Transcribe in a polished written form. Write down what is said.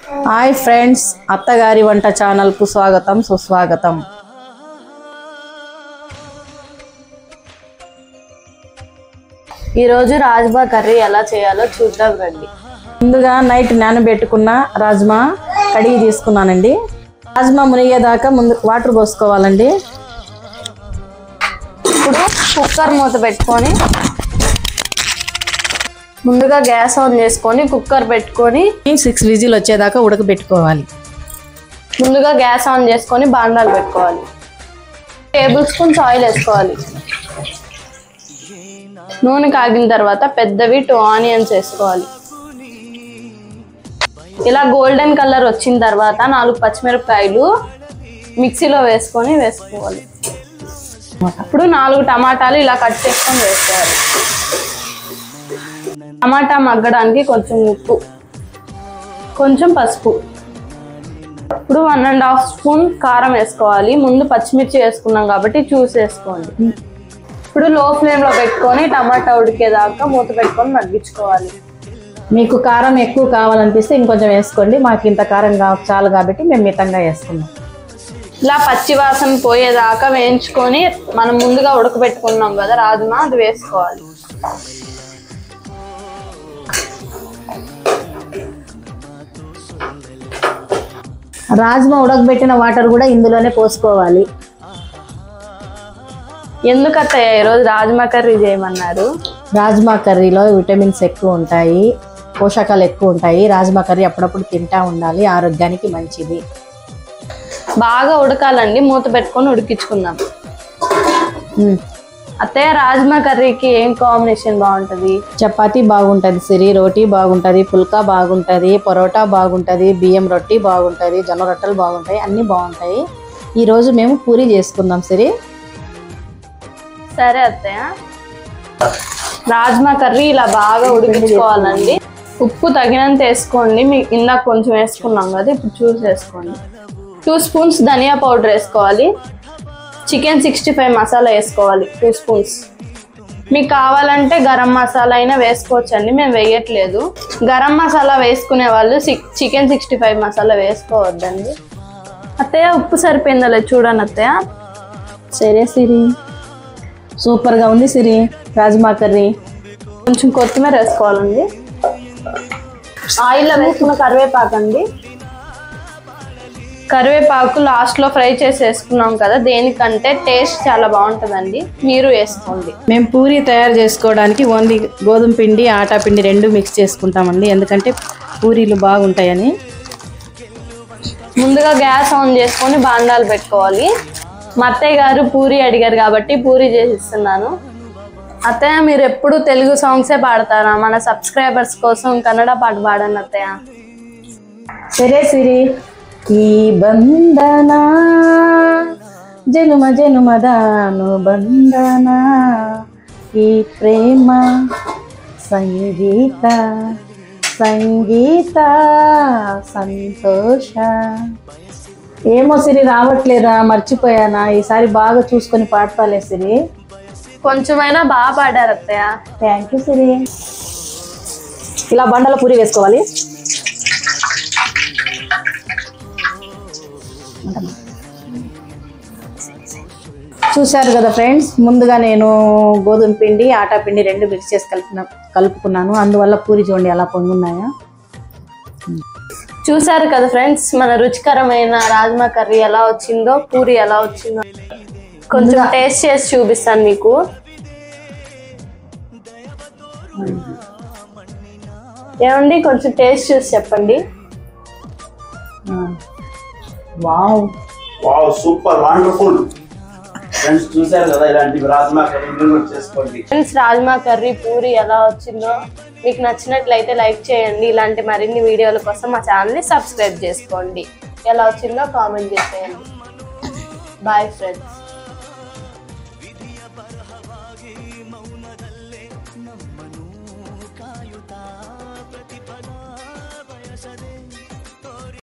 Hi friends, అత్తగారి వంట ఛానల్కు స్వాగతం సుస్వాగతం. ఈరోజు రాజ్మా కర్రీ ఎలా చేయాలో చూద్దాం రండి. ముందుగా నైట్ నానబెట్టుకున్న రాజ్మా కడిగి తీసుకున్నానండి. రాజ్మా మునిగేదాకా ముందు వాటర్ పోసుకోవాలండి. ఇప్పుడు కుక్కర్ మూత పెట్టుకొని ముందుగా గ్యాస్ ఆన్ చేసుకొని కుక్కర్ పెట్టుకొని 6 విజిల్ వచ్చేదాకా ఉడకబెట్టుకోవాలి. ముందుగా గ్యాస్ ఆన్ చేసుకొని బాండాలు పెట్టుకోవాలి. టేబుల్ స్పూన్స్ ఆయిల్ వేసుకోవాలి. నూనె కాగిన తర్వాత పెద్దవి 2 ఆనియన్స్ వేసుకోవాలి. ఇలా గోల్డెన్ కలర్ వచ్చిన తర్వాత 4 పచ్చిమిరపకాయలు మిక్సీలో వేసుకోవాలి. ఇప్పుడు 4 టమాటాలు ఇలా కట్ చేసుకొని వేసుకోవాలి. టమాటా మగ్గడానికి కొంచెం ఉప్పు, కొంచెం పసుపు, ఇప్పుడు 1.5 స్పూన్ కారం వేసుకోవాలి. ముందు పచ్చిమిర్చి వేసుకున్నాం కాబట్టి చూసి వేసుకోండి. ఇప్పుడు లో ఫ్లేమ్లో పెట్టుకొని టమాటా ఉడికేదాకా మూత పెట్టుకొని మగ్గించుకోవాలి. మీకు కారం ఎక్కువ కావాలనిపిస్తే ఇంకొంచెం వేసుకోండి. మాకు ఇంత కారం చాలు కాబట్టి మేము మితంగా వేసుకున్నాం. ఇలా పచ్చి వాసన పోయేదాకా వేయించుకొని మనం ముందుగా ఉడకబెట్టుకున్నాం కదా రాజ్మా, అది వేసుకోవాలి. రాజ్మా ఉడకబెట్టిన వాటర్ కూడా ఇందులోనే పోసుకోవాలి. ఎందుకు అత్తయ్య ఈరోజు రాజ్మా కర్రీ చేయమన్నారు? రాజ్మా కర్రీలో విటమిన్స్ ఎక్కువ ఉంటాయి, పోషకాలు ఎక్కువ ఉంటాయి. రాజ్మా కర్రీ అప్పుడప్పుడు తింటా ఉండాలి, ఆరోగ్యానికి మంచిది. బాగా ఉడకాలండి, మూత పెట్టుకొని ఉడికించుకుందాం. అత్తయ్య రాజ్మా కర్రీకి ఏం కాంబినేషన్ బాగుంటుంది? చపాతీ బాగుంటుంది సిరి, రోటీ బాగుంటుంది, పుల్కా బాగుంటుంది, పరోటా బాగుంటుంది, బియ్యం రొట్టి బాగుంటుంది, జొన్న రొట్టెలు బాగుంటాయి, అన్నీ బాగుంటాయి. ఈరోజు మేము పూరి చేసుకుందాం సిరి. సరే అత్తయ్య, రాజ్మా కర్రీ ఇలా బాగా ఉడికించుకోవాలండి. ఉప్పు తగినంత వేసుకోండి. మీకు ఇందాక కొంచెం వేసుకున్నాం కదా, ఇప్పుడు చూసి వేసుకోండి. 2 స్పూన్స్ ధనియా పౌడర్ వేసుకోవాలి. చికెన్ 65 మసాలా వేసుకోవాలి 2 స్పూన్స్. మీకు కావాలంటే గరం మసాలా అయినా వేసుకోవచ్చండి, మేము వేయట్లేదు. గరం మసాలా వేసుకునే వాళ్ళు చికెన్ 65 మసాలా వేసుకోవద్దండి. అత్తయ్య ఉప్పు సరిపోయిందా లేదు చూడండి అత్తయ్య. సరే సిరి, సూపర్గా ఉంది సిరి రాజ్మా కర్రీ. కొంచెం కొత్తిమీర వేసుకోవాలండి. ఆయిల్లో వేసుకున్న కరివేపాకండి. కరివేపాకు లాస్ట్లో ఫ్రై చేసి వేసుకున్నాం కదా, దేనికంటే టేస్ట్ చాలా బాగుంటుందండి, మీరు వేసుకోండి. మేము పూరి తయారు చేసుకోవడానికి ఓన్లీ గోధుమ పిండి ఆటా పిండి 2 మిక్స్ చేసుకుంటామండి, ఎందుకంటే పూరీలు బాగుంటాయని. ముందుగా గ్యాస్ ఆన్ చేసుకొని బాండాలు పెట్టుకోవాలి. మా అత్తయ్య గారు పూరి అడిగారు కాబట్టి పూరి చేసి ఇస్తున్నాను. అత్తయ్య మీరు ఎప్పుడు తెలుగు సాంగ్సే పాడతారా? మన సబ్స్క్రైబర్స్ కోసం కన్నడ పాట పాడండి అత్తయ్య. సరే సిరి. ఈ బంధన జనుమ జనుమదాను బంధన, ఈ ప్రేమ సంగీత సంగీత సంతోష. ఏమో సిరి రావట్లేదా, మర్చిపోయానా? ఈసారి బాగా చూసుకొని పాడతాలే సిరి. కొంచెమైనా బాగా పాడారు అత్తయ్య. థ్యాంక్ యూ సిరి. ఇలా బండల పూరి వేసుకోవాలి. చూశారు కదా ఫ్రెండ్స్, ముందుగా నేను గోధుమ పిండి ఆటా పిండి 2 మిక్స్ చేసి కలుపుకున్నాను. అందువల్ల పూరి చూడండి ఎలా పొంగున్నాయా. చూసారు కదా ఫ్రెండ్స్, మన రుచికరమైన రాజ్మా కర్రీ ఎలా వచ్చిందో, పూరి ఎలా వచ్చిందో కొంచెం టేస్ట్ చేసి చూపిస్తాను మీకు. ఏమండి, కొంచెం టేస్ట్ చూసి చెప్పండి. Wow wow, super, wonderful. Friends చూసారు కదా, ఇలాంటి రాజ్మా కర్రీ కూడా చేసుకోండి. ఫ్రెండ్స్ రాజ్మా కర్రీ పూరి ఎలా వచ్చిందో మీకు నచ్చినట్లయితే లైక్ చేయండి. ఇలాంటి మరిన్ని వీడియోల కోసం మా ఛానల్ని సబ్స్క్రైబ్ చేసుకోండి. ఎలా వచ్చిందో కామెంట్ చేసేయండి. Bye friends.